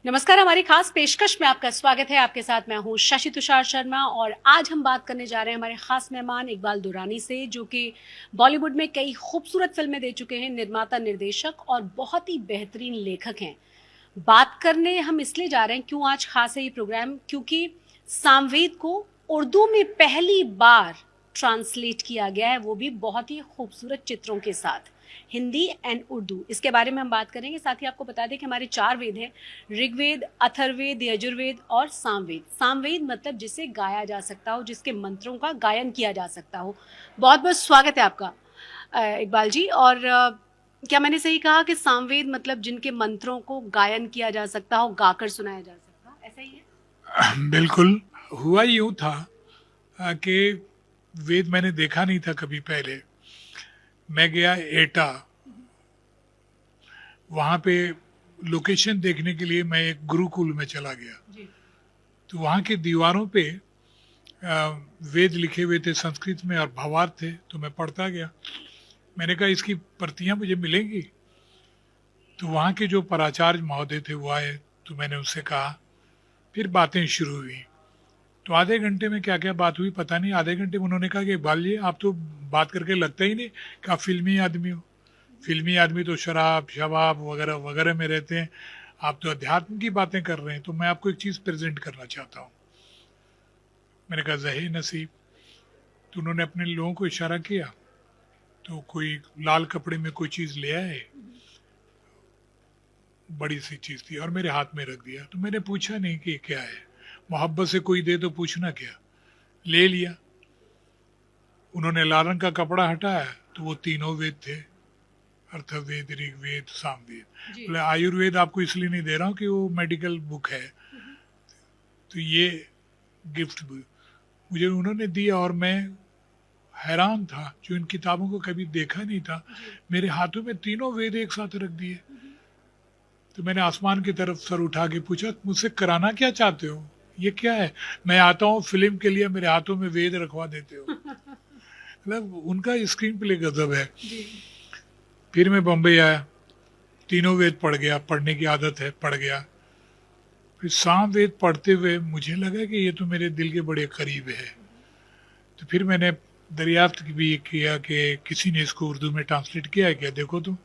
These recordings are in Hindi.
नमस्कार। हमारी खास पेशकश में आपका स्वागत है। आपके साथ मैं हूं शशि तुषार शर्मा और आज हम बात करने जा रहे हैं हमारे खास मेहमान इकबाल दुरानी से, जो कि बॉलीवुड में कई खूबसूरत फिल्में दे चुके हैं, निर्माता, निर्देशक और बहुत ही बेहतरीन लेखक हैं। बात करने हम इसलिए जा रहे हैं, क्यों आज खास है ये प्रोग्राम, क्योंकि सामवेद को उर्दू में पहली बार ट्रांसलेट किया गया है, वो भी बहुत ही खूबसूरत चित्रों के साथ, हिंदी एंड उर्दू। इसके बारे में हम बात करेंगे। साथ ही आपको बता दें कि हमारे 4 वेद हैं, ऋग्वेद, अथर्ववेद, यजुर्वेद और सामवेद। सामवेद मतलब जिसे गाया जा सकता हो, जिसके मंत्रों का गायन किया जा सकता हो। बहुत बहुत स्वागत है आपका इकबाल जी। और क्या मैंने सही कहा कि सामवेद मतलब जिनके मंत्रों को गायन किया जा सकता हो, गाकर सुनाया जा सकता, ऐसा ही है? बिल्कुल। हुआ यूं था कि वेद मैंने देखा नहीं था कभी पहले। मैं गया एटा, वहाँ पे लोकेशन देखने के लिए मैं एक गुरुकुल में चला गया। जी। तो वहाँ की दीवारों पे वेद लिखे हुए थे संस्कृत में और भावार्थ थे, तो मैं पढ़ता गया। मैंने कहा इसकी प्रतियां मुझे मिलेंगी? तो वहाँ के जो प्राचार्य महोदय थे वो आए, तो मैंने उनसे कहा, फिर बातें शुरू हुई। तो आधे घंटे में क्या क्या बात हुई पता नहीं। आधे घंटे में उन्होंने कहा कि इकबाल जी, आप तो बात करके लगता ही नहीं कि आप फिल्मी आदमी हो। फिल्मी आदमी तो शराब शबाब वगैरह वगैरह में रहते हैं, आप तो अध्यात्म की बातें कर रहे हैं। तो मैं आपको एक चीज़ प्रेजेंट करना चाहता हूँ। मैंने कहा ज़ही नसीब। तो उन्होंने अपने लोगों को इशारा किया, तो कोई लाल कपड़े में कोई चीज़ ले आए, बड़ी सी चीज़ थी, और मेरे हाथ में रख दिया। तो मैंने पूछा नहीं कि क्या है, मोहब्बत से कोई दे तो पूछना क्या, ले लिया। उन्होंने लाल रंग का कपड़ा हटाया तो वो तीनों वेद थे, अर्थवेद, ऋग्वेद, सामवेद। बोले आयुर्वेद आपको इसलिए नहीं दे रहा हूँ कि वो मेडिकल बुक है, तो ये गिफ्ट मुझे उन्होंने दिया। और मैं हैरान था, जो इन किताबों को कभी देखा नहीं था। मेरे हाथों में तीनों वेद एक साथ रख दिए। तो मैंने आसमान की तरफ सर उठा के पूछा, मुझसे कराना क्या चाहते हो, ये क्या है? मैं आता हूँ फिल्म के लिए, मेरे हाथों में वेद रखवा देते हो। मतलब उनका स्क्रीन प्ले गजब है। फिर मैं बम्बई आया, तीनों वेद पढ़ गया, पढ़ने की आदत है, पढ़ गया। फिर साम वेद पढ़ते हुए मुझे लगा कि ये तो मेरे दिल के बड़े करीब है। तो फिर मैंने दरियाफ्त भी किया कि किसी ने इसको उर्दू में ट्रांसलेट किया है क्या, देखो तुम।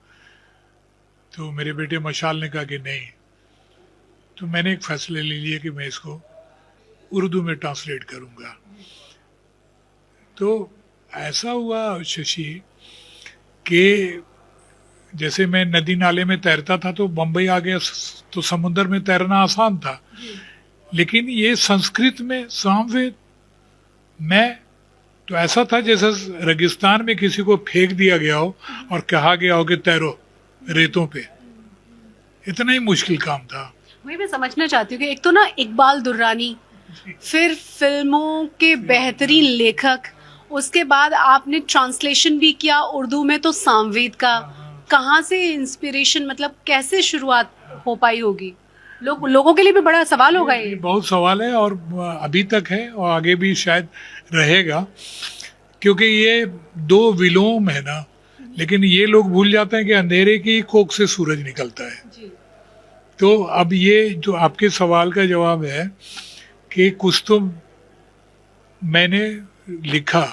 तो मेरे बेटे मशाल ने कहा कि नहीं। तो मैंने एक फैसला ले लिया कि मैं इसको उर्दू में ट्रांसलेट करूंगा। तो ऐसा हुआ शशि कि जैसे मैं नदी नाले में तैरता था तो बम्बई आ गया, तो समुद्र में तैरना आसान था। लेकिन ये संस्कृत में सामवेद, मैं तो ऐसा था जैसे रेगिस्तान में किसी को फेंक दिया गया हो और कहा गया हो कि तैरो रेतों पे। इतना ही मुश्किल काम था। वही मैं समझना चाहती हूँ कि एक तो ना इकबाल दुर्रानी, फिर फिल्मों के बेहतरीन लेखक, उसके बाद आपने ट्रांसलेशन भी किया उर्दू में, तो सामवेद का कहाँ से इंस्पिरेशन, मतलब कैसे शुरुआत हो पाई होगी? लोगों के लिए भी बड़ा सवाल होगा ये ये। बहुत सवाल है, और अभी तक है और आगे भी शायद रहेगा, क्योंकि ये दो विलोम है ना। लेकिन ये लोग भूल जाते हैं कि अंधेरे की कोख से सूरज निकलता है। जी। तो अब ये जो आपके सवाल का जवाब है कि कुछ तो मैंने लिखा,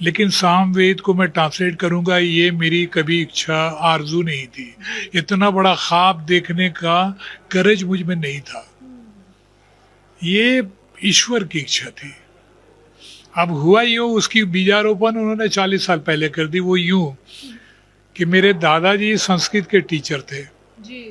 लेकिन सामवेद को मैं ट्रांसलेट करूंगा ये मेरी कभी इच्छा, आरजू नहीं थी। इतना बड़ा ख्वाब देखने का करेज मुझ में नहीं था। ये ईश्वर की इच्छा थी। अब हुआ यूं, उसकी बीजारोपण उन्होंने 40 साल पहले कर दी। वो यूं कि मेरे दादाजी संस्कृत के टीचर थे। जी।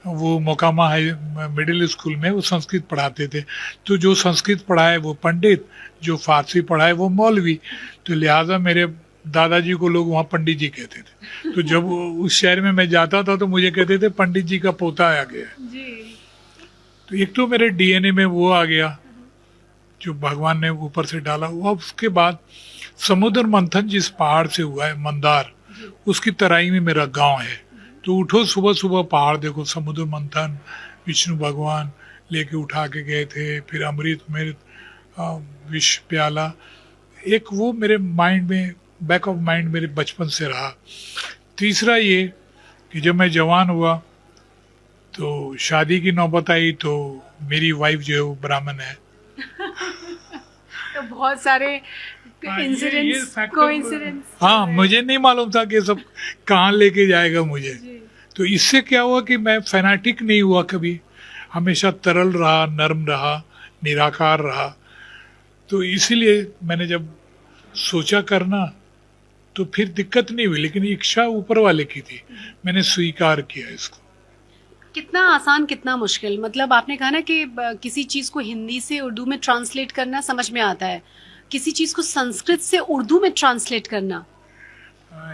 वो मोकामा हाई मिडिल स्कूल में वो संस्कृत पढ़ाते थे। तो जो संस्कृत पढ़ाए वो पंडित, जो फारसी पढ़ाए वो मौलवी। तो लिहाजा मेरे दादाजी को लोग वहाँ पंडित जी कहते थे। तो जब उस शहर में मैं जाता था तो मुझे कहते थे पंडित जी का पोता आ गया। जी। तो एक तो मेरे डीएनए में वो आ गया जो भगवान ने ऊपर से डाला हुआ। उसके बाद समुद्र मंथन जिस पहाड़ से हुआ है, मंदार, उसकी तराई में मेरा गांव है। तो उठो सुबह सुबह पहाड़ देखो, समुद्र मंथन, विष्णु भगवान लेके उठा के गए थे, फिर अमृत मृत विष प्याला। एक वो मेरे माइंड में, बैक ऑफ माइंड मेरे बचपन से रहा। तीसरा ये कि जब मैं जवान हुआ तो शादी की नौबत आई तो मेरी वाइफ जो है वो ब्राह्मण है। तो बहुत सारे हाँ, ये इंसिडेंट्स, factor- कोइंसिडेंस। हाँ, मुझे नहीं मालूम था कि सब कहाँ लेके जाएगा मुझे। जी। तो इससे क्या हुआ कि मैं फैनाटिक नहीं हुआ कभी, हमेशा तरल रहा, नर्म रहा, निराकार रहा। तो इसीलिए मैंने जब सोचा करना तो फिर दिक्कत नहीं हुई, लेकिन इच्छा ऊपर वाले की थी, मैंने स्वीकार किया इसको। कितना आसान कितना मुश्किल, मतलब आपने कहा ना कि किसी चीज को हिंदी से उर्दू में ट्रांसलेट करना समझ में आता है, किसी चीज को संस्कृत से उर्दू में ट्रांसलेट करना।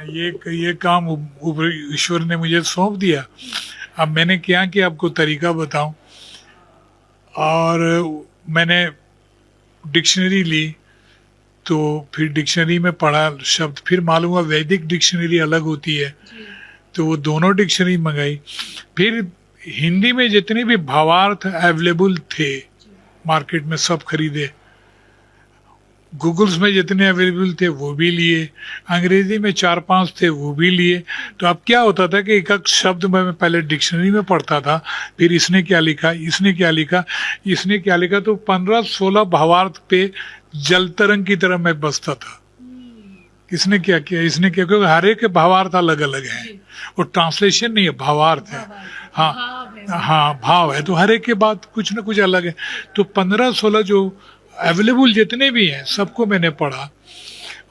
ये काम ईश्वर ने मुझे सौंप दिया। अब मैंने क्या कि आपको तरीका बताऊं, और मैंने डिक्शनरी ली, तो फिर डिक्शनरी में पढ़ा शब्द, फिर मालूम हुआ वैदिक डिक्शनरी अलग होती है, तो वो दोनों डिक्शनरी मंगाई। फिर हिंदी में जितने भी भावार्थ अवेलेबल थे मार्केट में सब खरीदे, गूगल्स में जितने अवेलेबल थे वो भी लिए, अंग्रेजी में 4-5 थे वो भी लिए। तो अब क्या होता था कि एक एक शब्द मैं पहले डिक्शनरी में पढ़ता था, फिर इसने क्या लिखा, इसने क्या लिखा, इसने क्या लिखा, तो 15-16 भावार्थ पे जल तरंग की तरह मैं बसता था। इसने क्या किया, इसने क्या, क्योंकि हर एक के भावार्थ अलग अलग हैं, वो ट्रांसलेशन नहीं है, भावार्थ है। हाँ हाँ, भाव है, तो हर एक के बाद कुछ ना कुछ अलग है। तो 15-16 जो अवेलेबल जितने भी हैं सबको मैंने पढ़ा,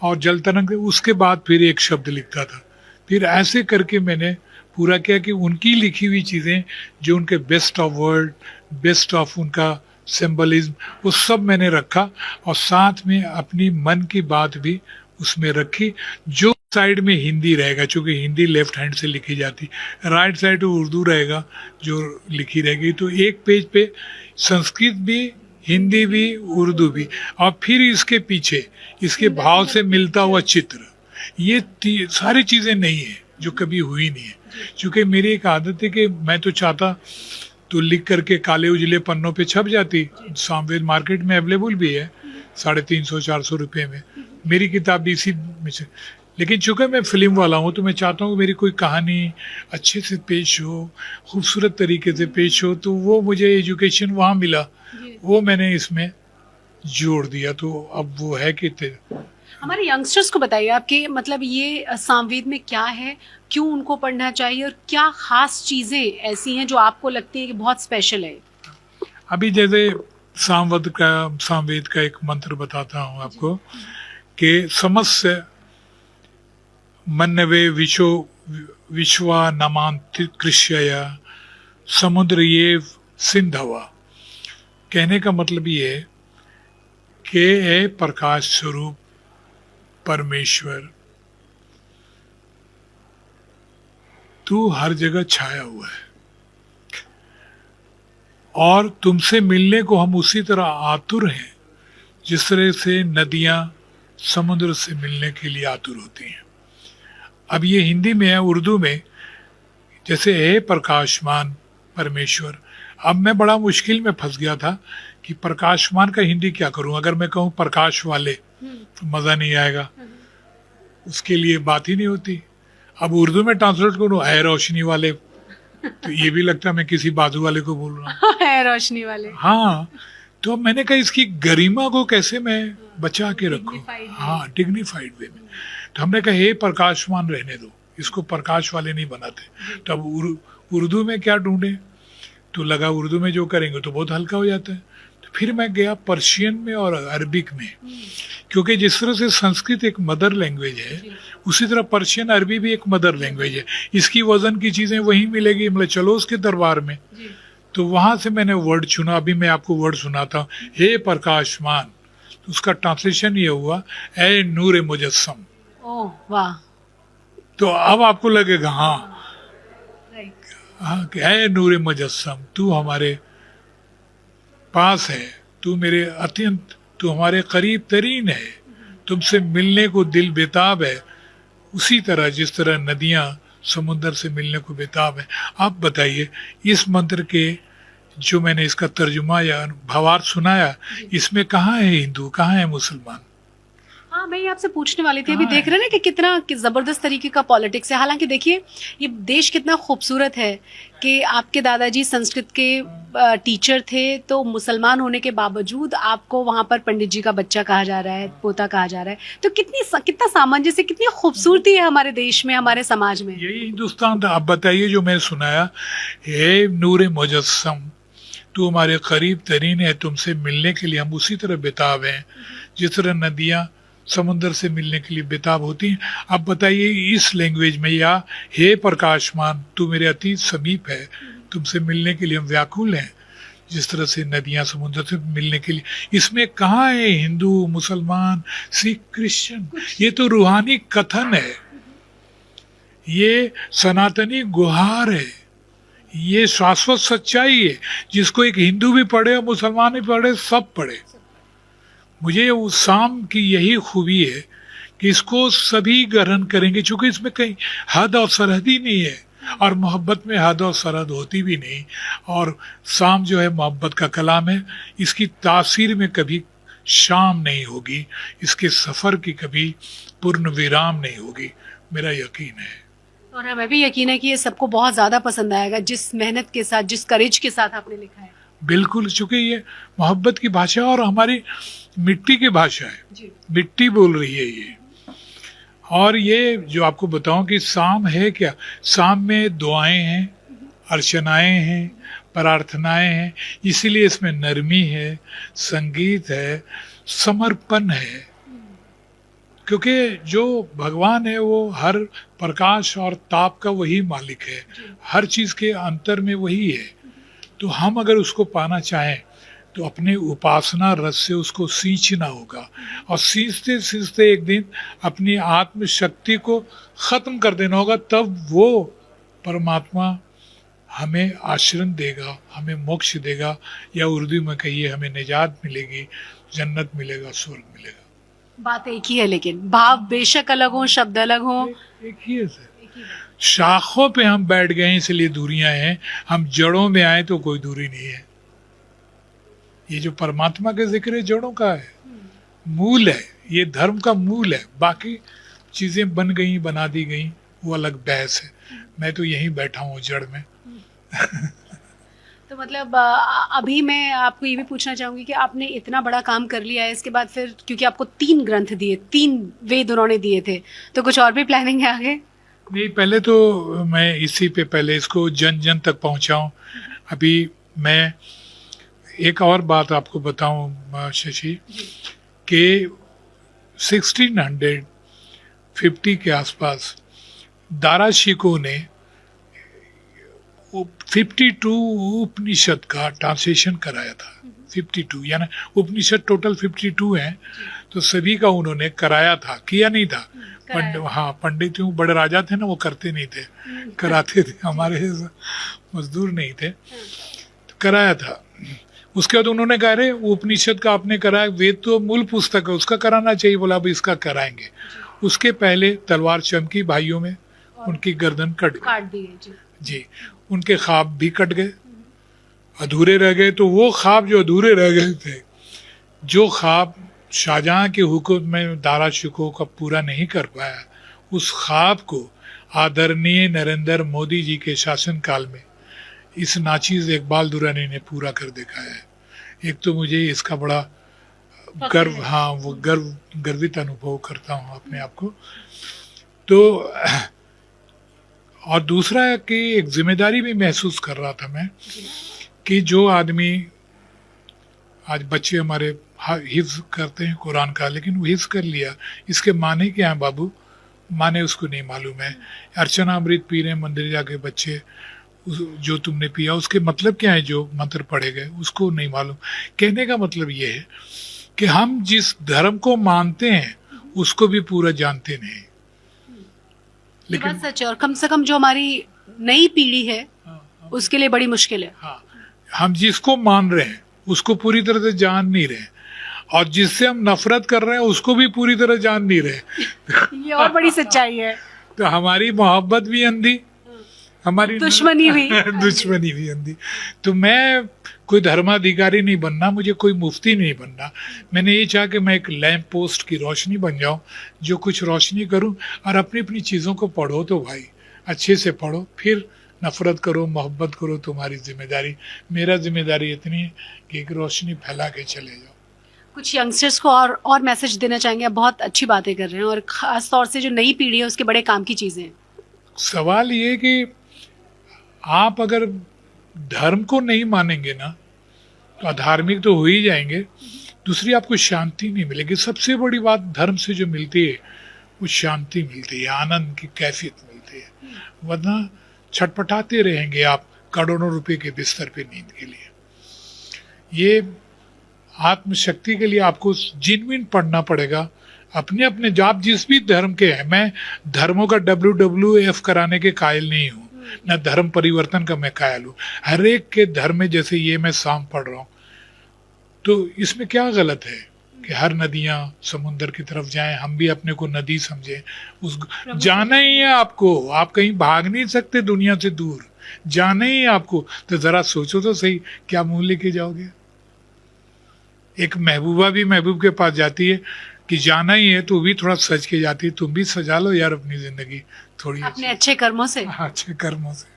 और जल तरंग, उसके बाद फिर एक शब्द लिखता था। फिर ऐसे करके मैंने पूरा किया कि उनकी लिखी हुई चीज़ें जो उनके best of word, best of उनका सिंबलिज्म, वो सब मैंने रखा, और साथ में अपनी मन की बात भी उसमें रखी। जो साइड में हिंदी रहेगा, चूंकि हिंदी लेफ्ट हैंड से लिखी जाती, राइट साइड उर्दू रहेगा जो लिखी रहेगी, तो एक पेज पे संस्कृत भी, हिंदी भी, उर्दू भी, और फिर इसके पीछे इसके भाव से मिलता हुआ चित्र। ये सारी चीज़ें नहीं है जो कभी हुई नहीं है, क्योंकि मेरी एक आदत है कि मैं तो चाहता तो लिख करके काले उजले पन्नों पे छप जाती। सामवेद मार्केट में अवेलेबल भी है 350-400 रुपये में, मेरी किताब भी इसी में से। लेकिन चूंकि मैं फिल्म वाला हूँ तो मैं चाहता हूँ कि मेरी कोई कहानी अच्छे से पेश हो, खूबसूरत तरीके से पेश हो, तो वो मुझे एजुकेशन वहाँ मिला, वो मैंने इसमें जोड़ दिया। तो अब वो है कि हमारे यंगस्टर्स को बताइए आपके, मतलब ये सामवेद में क्या है, क्यों उनको पढ़ना चाहिए, और क्या खास चीजें ऐसी हैं जो आपको लगती है कि बहुत स्पेशल है। अभी जैसे सामवेद का एक मंत्र बताता हूँ आपको कि समस्य मन्नवे विश्वा नमांतकृष्य समुद्र ये सिंधवा। कहने का मतलब ये है कि ए प्रकाश स्वरूप परमेश्वर, तू हर जगह छाया हुआ है, और तुमसे मिलने को हम उसी तरह आतुर हैं जिस तरह से नदियां समुद्र से मिलने के लिए आतुर होती हैं। अब ये हिंदी में है, उर्दू में जैसे है प्रकाशमान परमेश्वर। अब मैं बड़ा मुश्किल में फंस गया था कि प्रकाशमान का हिंदी क्या करूं। अगर मैं कहूं प्रकाश वाले तो मज़ा नहीं आएगा, उसके लिए बात ही नहीं होती। अब उर्दू में ट्रांसलेट करूं है रोशनी वाले, तो ये भी लगता है मैं किसी बाजू वाले को बोल रहा हूँ। है रोशनी वाले। हाँ, तो मैंने कहा इसकी गरिमा को कैसे मैं बचा के रखूं। हाँ, डिग्निफाइड वे में। तो हमने कहा हे प्रकाशमान रहने दो, इसको प्रकाश वाले नहीं बनाते। तो अब उर्दू में क्या ढूंढे, तो लगा उर्दू में जो करेंगे तो बहुत हल्का हो जाता है। तो फिर मैं गया पर्शियन में और अरबिक में, क्योंकि जिस तरह से संस्कृत एक मदर लैंग्वेज है, उसी तरह पर्शियन अरबी भी एक मदर लैंग्वेज है। इसकी वजन की चीज़ें वहीं मिलेगी, मतलब चलो उसके दरबार में। तो वहाँ से मैंने वर्ड चुना। अभी मैं आपको वर्ड सुनाता हूँ। हे प्रकाशमान, तो उसका ट्रांसलेशन ये हुआ ए नूर मुजस्सम। ओह वाह। तो अब आपको लगेगा हाँ कि है नूर मुजस्सम, तू हमारे पास है, तू मेरे अत्यंत, तू हमारे करीब तरीन है, तुमसे मिलने को दिल बेताब है, उसी तरह जिस तरह नदियाँ समुद्र से मिलने को बेताब है। आप बताइए, इस मंत्र के जो मैंने इसका तर्जुमा या भावार्थ सुनाया, इसमें कहाँ है हिंदू, कहाँ है मुसलमान? हाँ, मैं ये आपसे पूछने वाली थी। अभी देख रहे हैं ना कि कितना जबरदस्त तरीके का पॉलिटिक्स है। हालांकि देखिए ये देश कितना खूबसूरत है कि आपके दादाजी संस्कृत के टीचर थे, तो मुसलमान होने के बावजूद आपको वहाँ पर पंडित जी का बच्चा कहा जा रहा है, पोता कहा जा रहा है, तो कितना सामंजस्य, कितनी खूबसूरती है हमारे देश में, हमारे समाज में। यही हिंदुस्तान था। आप बताइए, जो मैंने सुनाया, हे नूरे मुजस्सम, तू हमारे करीब तरीन है, तुमसे मिलने के लिए हम उसी तरह बेताब हैं जिस तरह नदियाँ समुद्र से मिलने के लिए बेताब होती हैं। अब बताइए इस लैंग्वेज में, या हे प्रकाशमान, तू मेरे अति समीप है, तुमसे मिलने के लिए हम व्याकुल हैं, जिस तरह से नदियां समुद्र से मिलने के लिए। इसमें कहाँ है हिंदू, मुसलमान, सिख, क्रिश्चियन? ये तो रूहानी कथन है, ये सनातनी गुहार है, ये शाश्वत सच्चाई है, जिसको एक हिंदू भी पढ़े और मुसलमान भी पढ़े, सब पढ़े। मुझे उस शाम की यही खूबी है कि इसको सभी ग्रहण करेंगे, क्योंकि इसमें कहीं हद और सरहद ही नहीं है, और मोहब्बत में हद और सरहद होती भी नहीं। और शाम जो है मोहब्बत का कलाम है, इसकी तासीर में कभी शाम नहीं होगी, इसके सफ़र की कभी पूर्ण विराम नहीं होगी, मेरा यकीन है। और हमें भी यकीन है कि ये सबको बहुत ज़्यादा पसंद आएगा, जिस मेहनत के साथ, जिस करेज के साथ आपने लिखा है। बिल्कुल, चूंकि ये मोहब्बत की भाषा और हमारी मिट्टी की भाषा है, जी। मिट्टी बोल रही है ये। और ये जो आपको बताऊं कि शाम है क्या, शाम में दुआएं हैं, अर्चनाएं हैं, प्रार्थनाएं हैं, इसीलिए इसमें नरमी है, संगीत है, समर्पण है। क्योंकि जो भगवान है वो हर प्रकाश और ताप का वही मालिक है, हर चीज़ के अंतर में वही है। तो हम अगर उसको पाना चाहें तो अपने उपासना रस से उसको सींचना होगा, और सींचते सींचते एक दिन अपनी आत्म शक्ति को ख़त्म कर देना होगा, तब वो परमात्मा हमें आश्रय देगा, हमें मोक्ष देगा, या उर्दू में कहिए हमें निजात मिलेगी, जन्नत मिलेगा, स्वर्ग मिलेगा। बात एक ही है, लेकिन भाव बेशक अलग हो, शब्द अलग हो, एक ही है सर। शाखों पे हम बैठ गए इसलिए दूरियां हैं, हम जड़ों में आए तो कोई दूरी नहीं है। ये जो परमात्मा का जिक्र है जड़ों का है, मूल है, ये धर्म का मूल है। बाकी चीजें बन गई, बना दी गई, वो अलग बहस है। मैं तो यहीं बैठा हूँ जड़ में। तो मतलब अभी मैं आपको ये भी पूछना चाहूंगी कि आपने इतना बड़ा काम कर लिया है, इसके बाद फिर, क्योंकि आपको 3 ग्रंथ दिए, 3 वेद उन्होंने दिए थे, तो कुछ और भी प्लानिंग है आगे? नहीं, पहले तो मैं इसी पे पहले इसको जन जन तक पहुंचाऊं। अभी मैं एक और बात आपको बताऊं शशि, कि 1650 के आसपास दारा शिकोह ने 52 उपनिषद का ट्रांसलेशन कराया था। 52 यानी उपनिषद टोटल 52 हैं, तो सभी का उन्होंने कराया था, किया नहीं था। पंडित बड़े राजा थे ना, वो करते नहीं थे, कराते थे, हमारे मजदूर नहीं थे, तो कराया था। उसके बाद उन्होंने कहा रे उपनिषद का आपने कराया, वेद तो मूल पुस्तक है, उसका कराना चाहिए। बोला अब इसका कराएंगे। उसके पहले तलवार चमकी भाइयों में, उनकी गर्दन कट दी जी, उनके ख्वाब भी कट गए, अधूरे रह गए। तो वो ख्वाब जो अधूरे रह गए थे, जो ख्वाब शाहजहां के हुक्म में दारा शिकोह का पूरा नहीं कर पाया, उस ख्वाब को आदरणीय नरेंद्र मोदी जी के शासनकाल में इस नाचीज इकबाल दुरानी ने पूरा कर दिखाया है। एक तो मुझे इसका बड़ा गर्व, हाँ वो गर्वित अनुभव करता हूँ अपने आप को। तो और दूसरा है कि एक जिम्मेदारी भी महसूस कर रहा था मैं, कि जो आदमी, आज बच्चे हमारे हिफ्ज करते हैं कुरान का, लेकिन वो हिफ्ज कर लिया, इसके माने क्या है बाबू, माने उसको नहीं मालूम है। अर्चना अमृत पी रहे मंदिर जाके बच्चे, जो तुमने पिया उसके मतलब क्या है, जो मंत्र पढ़े गए उसको नहीं मालूम। कहने का मतलब ये है कि हम जिस धर्म को मानते हैं उसको भी पूरा जानते नहीं। लेकिन सच है, और कम से कम जो हमारी नई पीढ़ी है उसके लिए बड़ी मुश्किल है। हाँ, हम जिसको मान रहे हैं उसको पूरी तरह से जान नहीं रहे, और जिससे हम नफरत कर रहे हैं उसको भी पूरी तरह जान नहीं रहे। ये और बड़ी सच्चाई है। तो हमारी मोहब्बत भी अंधी, हमारी दुश्मनी भी दुश्मनी भी अंधी। तो मैं कोई धर्माधिकारी नहीं बनना, मुझे कोई मुफ्ती नहीं बनना। मैंने ये चाहा कि मैं एक लैंप पोस्ट की रोशनी बन जाऊं, जो कुछ रोशनी करूं। और अपनी अपनी चीज़ों को पढ़ो तो भाई अच्छे से पढ़ो, फिर नफरत करो मोहब्बत करो तुम्हारी जिम्मेदारी, मेरा जिम्मेदारी इतनी है कि एक रोशनी फैला के चले जाओ। कुछ यंगस्टर्स को और मैसेज देना चाहेंगे? आप बहुत अच्छी बातें कर रहे हैं और ख़ास तौर से जो नई पीढ़ी है उसके बड़े काम की चीज़ें हैं। सवाल ये कि आप अगर धर्म को नहीं मानेंगे ना तो अधार्मिक तो हो ही जाएंगे, दूसरी आपको शांति नहीं मिलेगी। सबसे बड़ी बात धर्म से जो मिलती है वो शांति मिलती है, आनंद की कैफियत मिलती है, वरना छटपटाते रहेंगे आप करोड़ों रुपए के बिस्तर पे नींद के लिए। ये आत्मशक्ति के लिए आपको जिनविन पढ़ना पड़ेगा अपने अपने, आप जिस भी धर्म के हैं। मैं धर्मों का WWF कराने के कायल नहीं हूँ, न धर्म परिवर्तन का मैं कायल हूँ। हर एक के धर्म में, जैसे ये मैं साम पढ़ रहा हूँ, तो इसमें क्या गलत है कि हर नदियां समुद्र की तरफ जाएं, हम भी अपने को नदी समझें। उस जाना ही है आपको, आप कहीं भाग नहीं सकते दुनिया से दूर, जाना ही है आपको। तो जरा सोचो तो सही, क्या मुंह लेके जाओगे? एक महबूबा भी महबूब के पास जाती है कि जाना ही है, तो भी थोड़ा सज के जाती है। तुम भी सजा लो यार अपनी जिंदगी थोड़ी अपने अच्छे कर्मों से। अच्छे कर्मों से।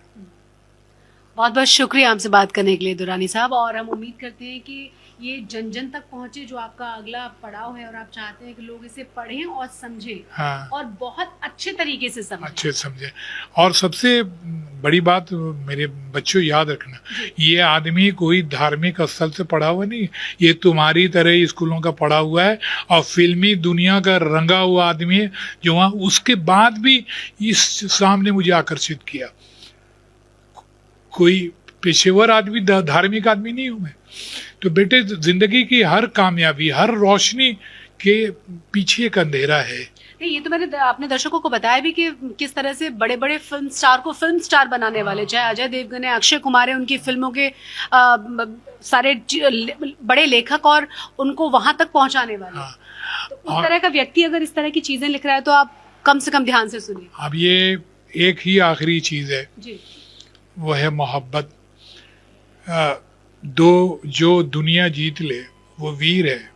बहुत बहुत शुक्रिया हमसे बात करने के लिए दुरानी साहब, और हम उम्मीद करते हैं कि ये जन जन तक पहुंचे जो आपका अगला पड़ाव है, और आप चाहते हैं कि लोग इसे पढ़ें और समझें। हाँ, और बहुत अच्छे तरीके से समझें। अच्छे समझे। और सबसे बड़ी बात मेरे बच्चों याद रखना, ये आदमी कोई धार्मिक स्थल से पढ़ा हुआ नहीं, ये तुम्हारी तरह स्कूलों का पढ़ा हुआ है और फिल्मी दुनिया का रंगा हुआ आदमी है, जो वहाँ उसके बाद भी इस सामने मुझे आकर्षित किया। कोई पेशेवर आदमी, धार्मिक आदमी नहीं हूं मैं। तो बेटे, जिंदगी की हर कामयाबी, हर रोशनी के पीछे एक अंधेरा है। ये तो मैंने अपने दर्शकों को बताया भी कि किस तरह से बड़े बड़े फिल्म स्टार को फिल्म स्टार बनाने वाले, चाहे अजय देवगन है, अक्षय कुमार है, उनकी फिल्मों के सारे बड़े लेखक और उनको वहां तक पहुंचाने वाले। हाँ, तो उस तरह का व्यक्ति अगर इस तरह की चीजें लिख रहा है तो आप कम से कम ध्यान से सुनिए। अब ये एक ही आखिरी चीज है जी, वो है मोहब्बत। जो दुनिया जीत ले वो वीर है,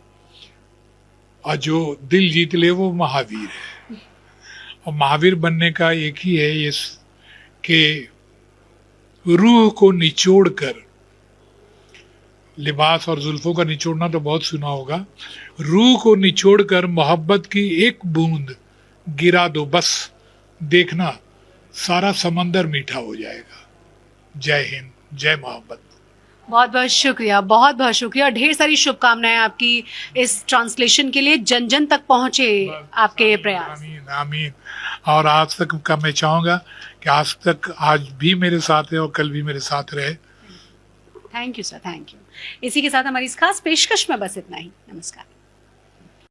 और जो दिल जीत ले वो महावीर है। और महावीर बनने का एक ही है ये कि रूह को निचोड़ कर, लिबास और जुल्फों का निचोड़ना तो बहुत सुना होगा, रूह को निचोड़ कर मोहब्बत की एक बूंद गिरा दो, बस देखना सारा समंदर मीठा हो जाएगा। जय हिंद, जय मोहब्बत। बहुत बहुत शुक्रिया, बहुत बहुत शुक्रिया। ढेर सारी शुभकामनाएं आपकी इस ट्रांसलेशन के लिए, जन जन तक पहुंचे आपके ये प्रयास। आमीन आमीन। और आज तक का मैं चाहूंगा कि आज भी मेरे साथ है और कल भी मेरे साथ रहे। Thank you sir, thank you. इसी के साथ हमारी इस खास पेशकश में बस इतना ही। नमस्कार।